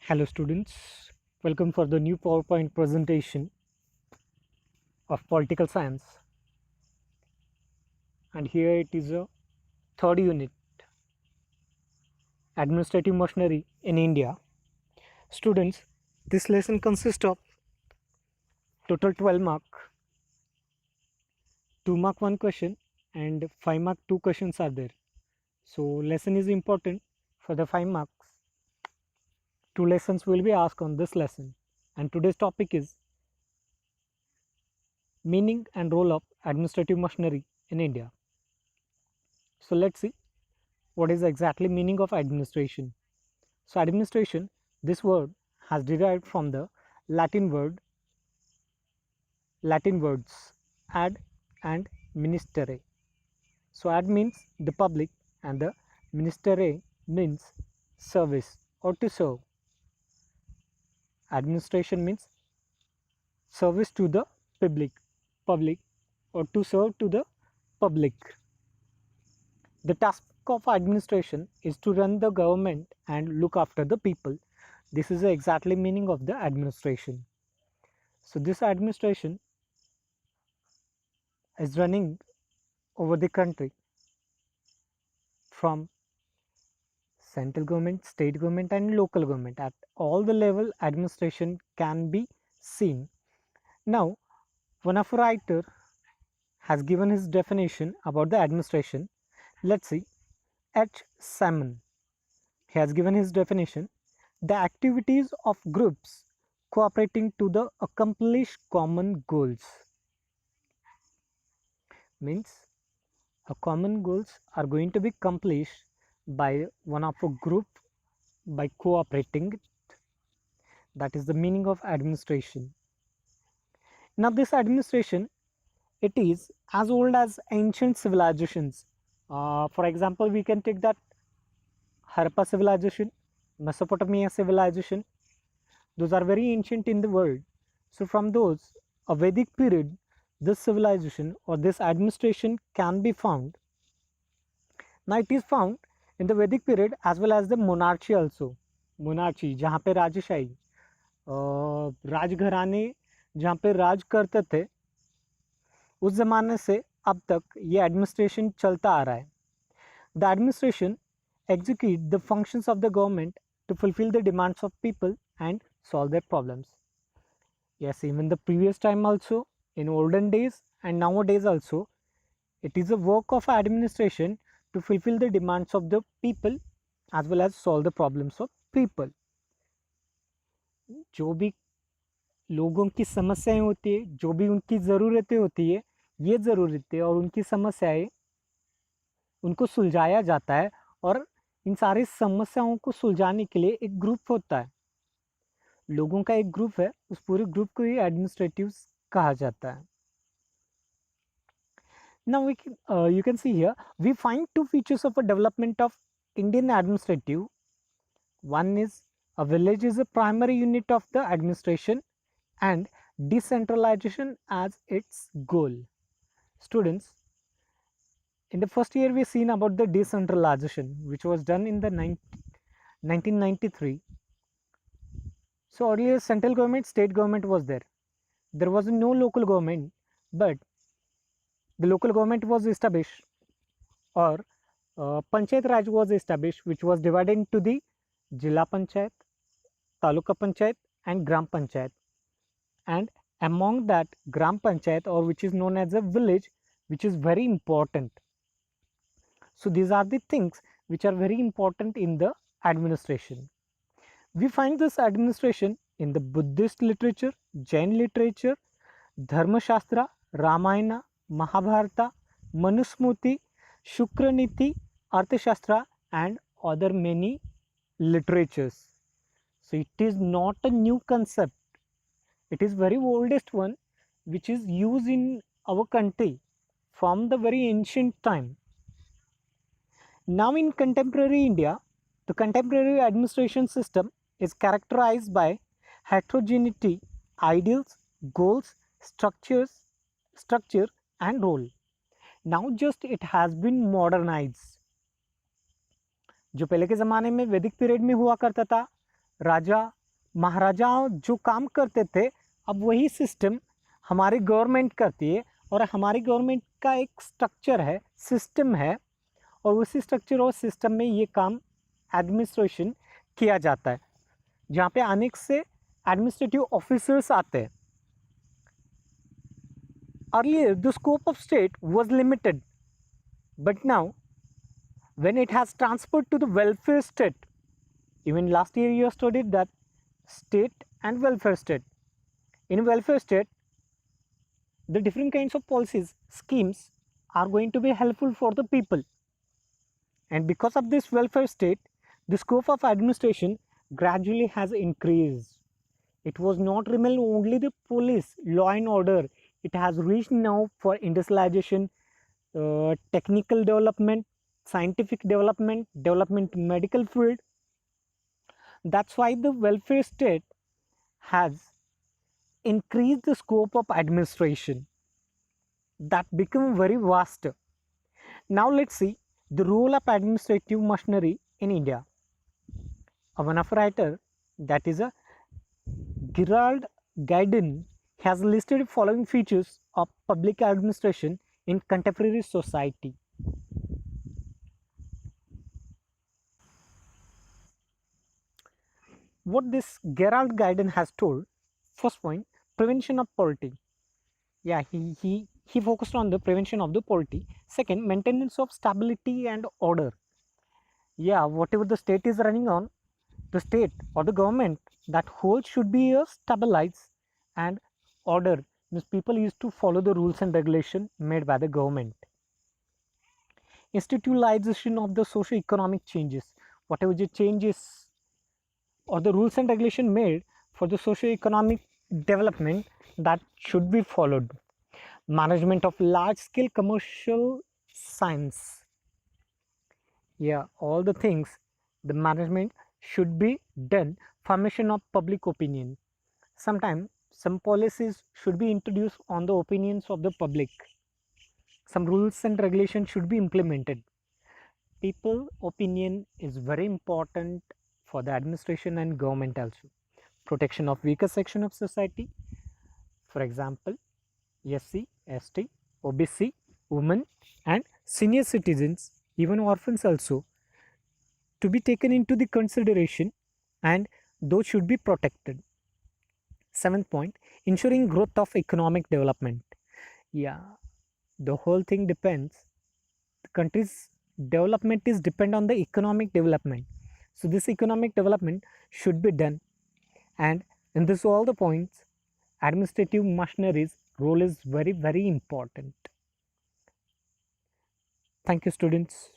Hello students, welcome for the new PowerPoint presentation of political science, and here it is a third unit, administrative machinery in India. Students, this lesson consists of total 12 mark, 2 mark 1 question and 5 mark 2 questions are there. So lesson is important. For the 5 marks, 2 lessons will be asked on this lesson, and today's topic is meaning and role of administrative machinery in India. So let's see what is exactly meaning of administration. So administration, this word has derived from the Latin words ad and ministere. So ad means the public and the ministere means service or to serve. Administration means service to the public or to serve to the public. The task of administration is to run the government and look after the people. This is the exactly meaning of the administration. So this administration is running over the country from central government, state government and local government. At all the level administration can be seen. Now one of writer has given his definition about the administration. Let's see. H. Salmon. He has given his definition: the activities of groups cooperating to the accomplish common goals. Means a common goals are going to be accomplished by one of a group by cooperating. That is the meaning of administration. Now this administration, it is as old as ancient civilizations. For example, we can take that Harappa civilization, Mesopotamia civilization. Those are very ancient in the world. So from those, a Vedic period, this civilization or this administration can be found. Now it is found in the Vedic period as well as the monarchy also. Monarchy, जहाँ पे राजशाही राजघराने जहाँ पे राज करते थे, उस ज़माने से अब तक ये एडमिनिस्ट्रेशन चलता आ रहा है. The administration execute the functions of the government to fulfill the demands of people and solve their problems. Yes, even the previous time also, in olden days and nowadays also, it is a work of administration to fulfill the demands of the people as well as solve the problems of people. जो भी लोगों की समस्याएं होती है, जो भी उनकी ज़रूरतें होती है, ये ज़रूरतें और उनकी समस्याएं उनको सुलझाया जाता है, और इन सारी समस्याओं को सुलझाने के लिए एक ग्रुप होता है, लोगों का एक ग्रुप है, उस पूरे ग्रुप को ही एडमिनिस्ट्रेटिव कहा जाता है. Now you can see here we find two features of a development of Indian administrative. One is a village is a primary unit of the administration and decentralization as its goal. Students, in the first year we seen about the decentralization which was done in the 1993. So earlier central government, state government was there. There was no local government, but the local government was established, or Panchayat Raj was established, which was divided into the Jilla Panchayat, Taluka Panchayat and Gram Panchayat. And among that Gram Panchayat, or which is known as a village, which is very important. So these are the things which are very important in the administration. We find this administration in the Buddhist literature, Jain literature, Dharma Shastra, Ramayana, Mahabharata, Manusmriti, Shukraniti, Arthashastra and other many literatures. So it is not a new concept. It is very oldest one which is used in our country from the very ancient time. Now in contemporary India, the contemporary administration system is characterized by heterogeneity, ideals, goals, structure and role. Now just it has been modernized. जो पहले के ज़माने में वैदिक period में हुआ करता था, राजा महाराजा जो काम करते थे अब वही सिस्टम हमारी गवर्नमेंट करती है, और हमारी गवर्नमेंट का एक स्ट्रक्चर है, सिस्टम है, और उसी स्ट्रक्चर और सिस्टम में ये काम एडमिनिस्ट्रेशन किया जाता है, जहाँ पे अनेक से एडमिनिस्ट्रेटिव ऑफिसर्स आते हैं. Earlier, the scope of state was limited, but now, when it has transferred to the welfare state, even last year you studied that state and welfare state. In welfare state, the different kinds of policies, schemes are going to be helpful for the people. And because of this welfare state, the scope of administration gradually has increased. It was not remain only the police, law and order. It has reached now for industrialization, technical development, scientific development, development in medical field. That's why the welfare state has increased the scope of administration. That become very vast. Now let's see the role of administrative machinery in India. One of writer, that is a Gerald Gaiden, has listed following features of public administration in contemporary society. What this Gerald Gaiden has told, first point, prevention of poverty. Yeah, he focused on the prevention of the poverty. Second, maintenance of stability and order. Yeah, whatever the state is running on, the state or the government, that whole should be stabilized, and order means people used to follow the rules and regulation made by the government. Institutionalization of the socio-economic changes, whatever the changes or the rules and regulation made for the socio-economic development, that should be followed. Management of large-scale commercial science. Yeah, all the things, the management should be done. Formation of public opinion. Sometimes some policies should be introduced on the opinions of the public. Some rules and regulations should be implemented. People opinion is very important for the administration and government also. Protection of weaker section of society, for example, SC, ST, OBC, women and senior citizens, even orphans also, to be taken into the consideration, and those should be protected. Seventh point, ensuring growth of economic development. Yeah, the whole thing depends. The country's development is depend on the economic development. So this economic development should be done, and in this all the points, administrative machinery's role is very important. Thank you, students.